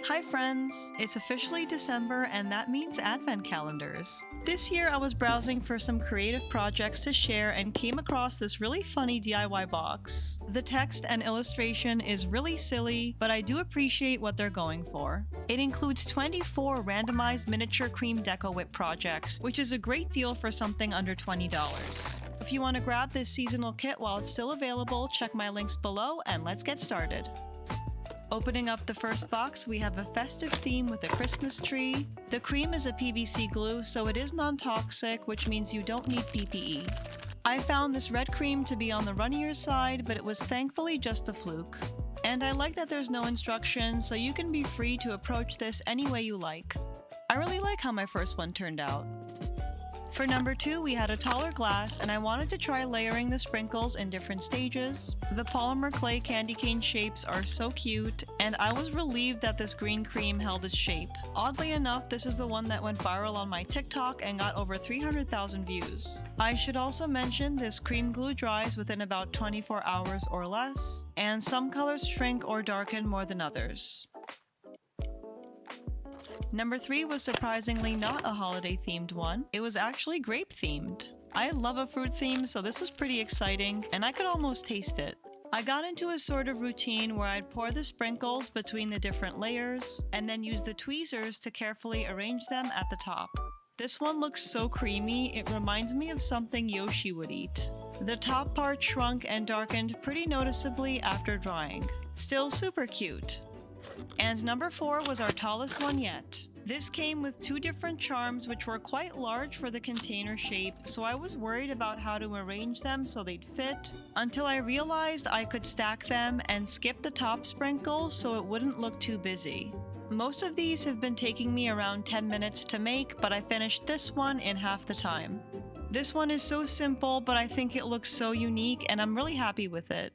Hi friends! It's officially December and that means advent calendars. This year I was browsing for some creative projects to share and came across this really funny DIY box. The text and illustration is really silly, but I do appreciate what they're going for. It includes 24 randomized miniature cream deco whip projects, which is a great deal for something under $20. If you want to grab this seasonal kit while it's still available, check my links below and let's get started. Opening up the first box, we have a festive theme with a Christmas tree. The cream is a PVC glue, so it is non-toxic, which means you don't need PPE. I found this red cream to be on the runnier side, but it was thankfully just a fluke. And I like that there's no instructions, so you can be free to approach this any way you like. I really like how my first one turned out. For number 2, we had a taller glass, and I wanted to try layering the sprinkles in different stages. The polymer clay candy cane shapes are so cute, and I was relieved that this green cream held its shape. Oddly enough, this is the one that went viral on my TikTok and got over 300,000 views. I should also mention this cream glue dries within about 24 hours or less, and some colors shrink or darken more than others. Number 3 was surprisingly not a holiday-themed one. It was actually grape-themed. I love a fruit theme, so this was pretty exciting, and I could almost taste it. I got into a sort of routine where I'd pour the sprinkles between the different layers, and then use the tweezers to carefully arrange them at the top. This one looks so creamy, it reminds me of something Yoshi would eat. The top part shrunk and darkened pretty noticeably after drying. Still super cute. And number 4 was our tallest one yet. This came with 2 different charms which were quite large for the container shape, so I was worried about how to arrange them so they'd fit, until I realized I could stack them and skip the top sprinkles so it wouldn't look too busy. Most of these have been taking me around 10 minutes to make, but I finished this one in half the time. This one is so simple, but I think it looks so unique and I'm really happy with it.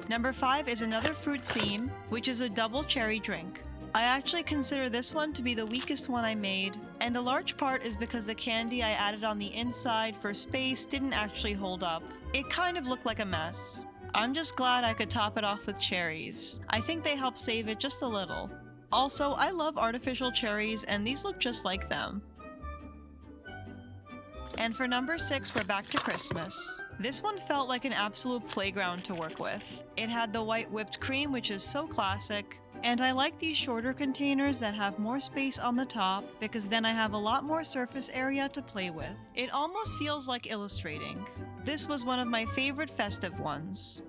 Number 5 is another fruit theme, which is a double cherry drink. I actually consider this one to be the weakest one I made, and a large part is because the candy I added on the inside for space didn't actually hold up. It kind of looked like a mess. I'm just glad I could top it off with cherries. I think they help save it just a little. Also, I love artificial cherries, and these look just like them. And for number 6, we're back to Christmas. This one felt like an absolute playground to work with. It had the white whipped cream, which is so classic, and I like these shorter containers that have more space on the top because then I have a lot more surface area to play with. It almost feels like illustrating. This was one of my favorite festive ones.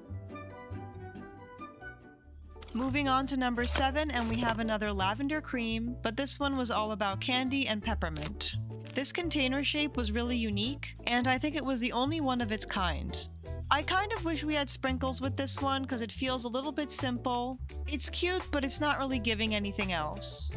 Moving on to number 7, and we have another lavender cream, but this one was all about candy and peppermint. This container shape was really unique, and I think it was the only one of its kind. I kind of wish we had sprinkles with this one because it feels a little bit simple. It's cute, but it's not really giving anything else.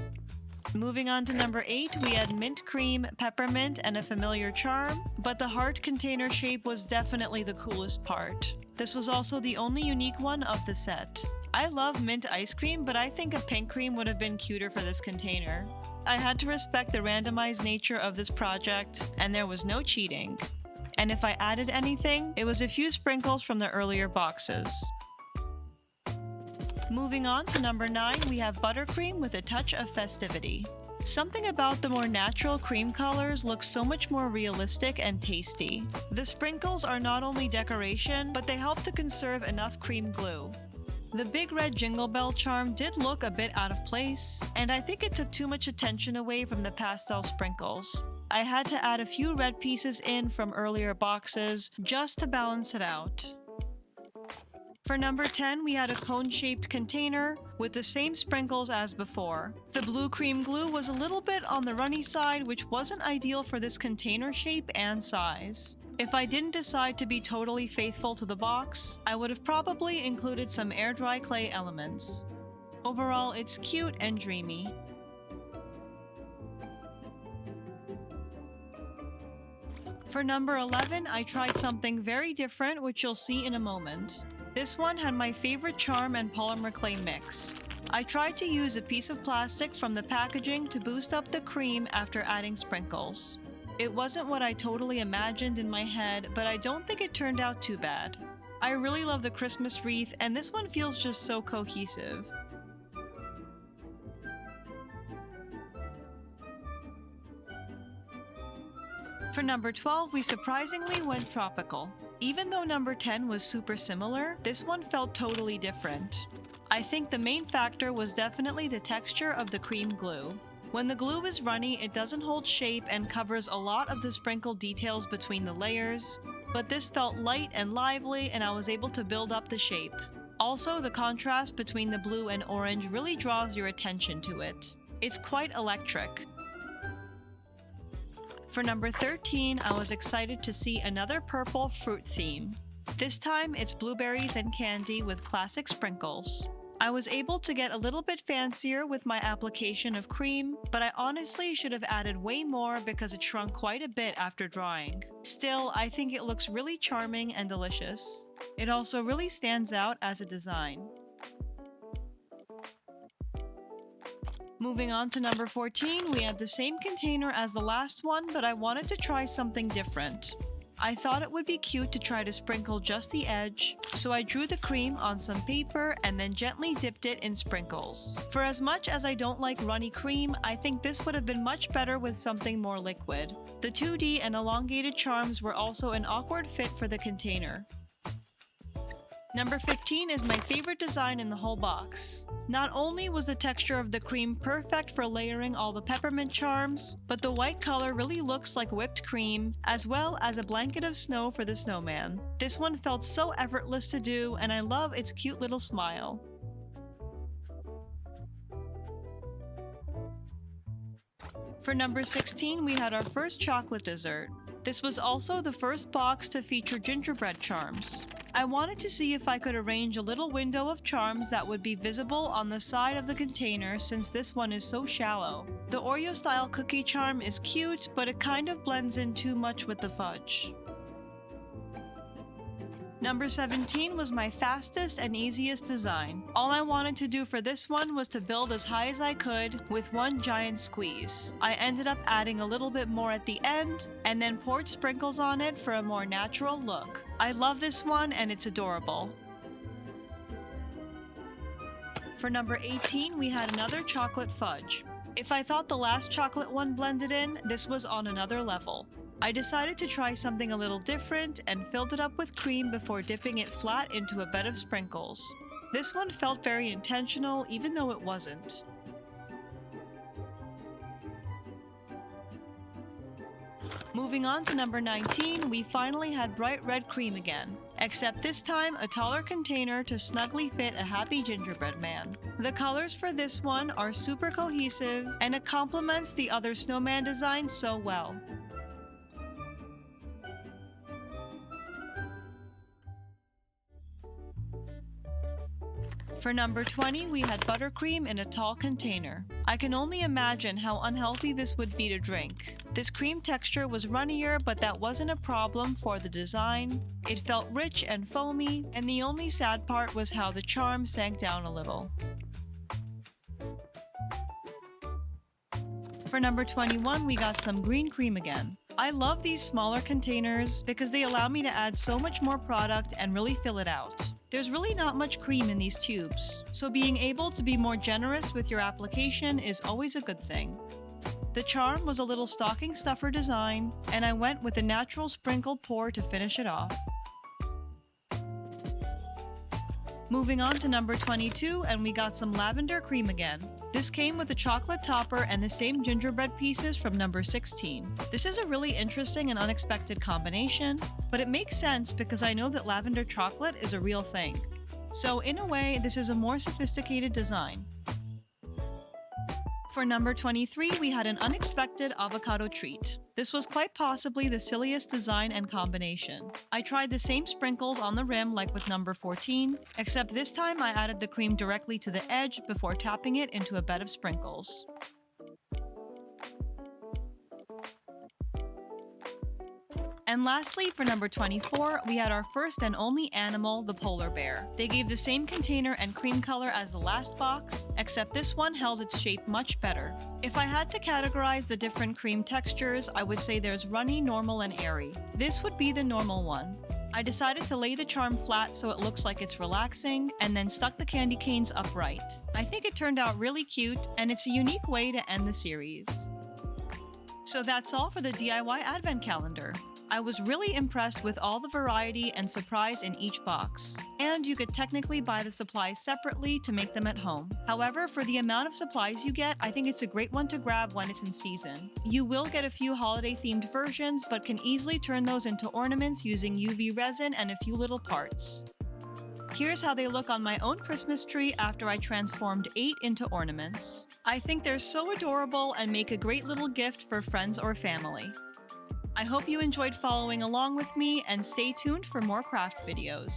Moving on to number 8, we had mint cream, peppermint, and a familiar charm, but the heart container shape was definitely the coolest part. This was also the only unique one of the set. I love mint ice cream, but I think a pink cream would have been cuter for this container. I had to respect the randomized nature of this project, and there was no cheating. And if I added anything, it was a few sprinkles from the earlier boxes. Moving on to number 9, we have buttercream with a touch of festivity. Something about the more natural cream colors looks so much more realistic and tasty. The sprinkles are not only decoration, but they help to conserve enough cream glue. The big red jingle bell charm did look a bit out of place, and I think it took too much attention away from the pastel sprinkles. I had to add a few red pieces in from earlier boxes just to balance it out. For number 10, we had a cone-shaped container with the same sprinkles as before. The blue cream glue was a little bit on the runny side, which wasn't ideal for this container shape and size. If I didn't decide to be totally faithful to the box, I would have probably included some air-dry clay elements. Overall, it's cute and dreamy. For number 11, I tried something very different, which you'll see in a moment. This one had my favorite charm and polymer clay mix. I tried to use a piece of plastic from the packaging to boost up the cream after adding sprinkles. It wasn't what I totally imagined in my head, but I don't think it turned out too bad. I really love the Christmas wreath, and this one feels just so cohesive. For number 12, we surprisingly went tropical. Even though number 10 was super similar, this one felt totally different. I think the main factor was definitely the texture of the cream glue. When the glue is runny, it doesn't hold shape and covers a lot of the sprinkled details between the layers, but this felt light and lively and I was able to build up the shape. Also, the contrast between the blue and orange really draws your attention to it. It's quite electric. For number 13, I was excited to see another purple fruit theme. This time, it's blueberries and candy with classic sprinkles. I was able to get a little bit fancier with my application of cream, but I honestly should have added way more because it shrunk quite a bit after drying. Still, I think it looks really charming and delicious. It also really stands out as a design. Moving on to number 14, we had the same container as the last one, but I wanted to try something different. I thought it would be cute to try to sprinkle just the edge, so I drew the cream on some paper and then gently dipped it in sprinkles. For as much as I don't like runny cream, I think this would have been much better with something more liquid. The 2D and elongated charms were also an awkward fit for the container. Number 15 is my favorite design in the whole box. Not only was the texture of the cream perfect for layering all the peppermint charms, but the white color really looks like whipped cream, as well as a blanket of snow for the snowman. This one felt so effortless to do, and I love its cute little smile. For number 16, we had our first chocolate dessert. This was also the first box to feature gingerbread charms. I wanted to see if I could arrange a little window of charms that would be visible on the side of the container since this one is so shallow. The Oreo-style cookie charm is cute, but it kind of blends in too much with the fudge. Number 17 was my fastest and easiest design. All I wanted to do for this one was to build as high as I could with one giant squeeze. I ended up adding a little bit more at the end and then poured sprinkles on it for a more natural look. I love this one and it's adorable. For number 18, we had another chocolate fudge. If I thought the last chocolate one blended in, this was on another level. I decided to try something a little different and filled it up with cream before dipping it flat into a bed of sprinkles. This one felt very intentional even though it wasn't. Moving on to number 19, we finally had bright red cream again, except this time a taller container to snugly fit a happy gingerbread man. The colors for this one are super cohesive and it complements the other snowman design so well. For number 20, we had buttercream in a tall container. I can only imagine how unhealthy this would be to drink. This cream texture was runnier, but that wasn't a problem for the design. It felt rich and foamy, and the only sad part was how the charm sank down a little. For number 21, we got some green cream again. I love these smaller containers because they allow me to add so much more product and really fill it out. There's really not much cream in these tubes, so being able to be more generous with your application is always a good thing. The charm was a little stocking stuffer design, and I went with a natural sprinkle pour to finish it off. Moving on to number 22, and we got some lavender cream again. This came with a chocolate topper and the same gingerbread pieces from number 16. This is a really interesting and unexpected combination, but it makes sense because I know that lavender chocolate is a real thing. So in a way, this is a more sophisticated design. For number 23, we had an unexpected avocado treat. This was quite possibly the silliest design and combination. I tried the same sprinkles on the rim like with number 14, except this time I added the cream directly to the edge before tapping it into a bed of sprinkles. And lastly, for number 24, we had our first and only animal, the polar bear. They gave the same container and cream color as the last box, except this one held its shape much better. If I had to categorize the different cream textures, I would say there's runny, normal, and airy. This would be the normal one. I decided to lay the charm flat so it looks like it's relaxing, and then stuck the candy canes upright. I think it turned out really cute, and it's a unique way to end the series. So that's all for the DIY Advent Calendar. I was really impressed with all the variety and surprise in each box. And you could technically buy the supplies separately to make them at home. However, for the amount of supplies you get, I think it's a great one to grab when it's in season. You will get a few holiday-themed versions, but can easily turn those into ornaments using UV resin and a few little parts. Here's how they look on my own Christmas tree after I transformed 8 into ornaments. I think they're so adorable and make a great little gift for friends or family. I hope you enjoyed following along with me and stay tuned for more craft videos.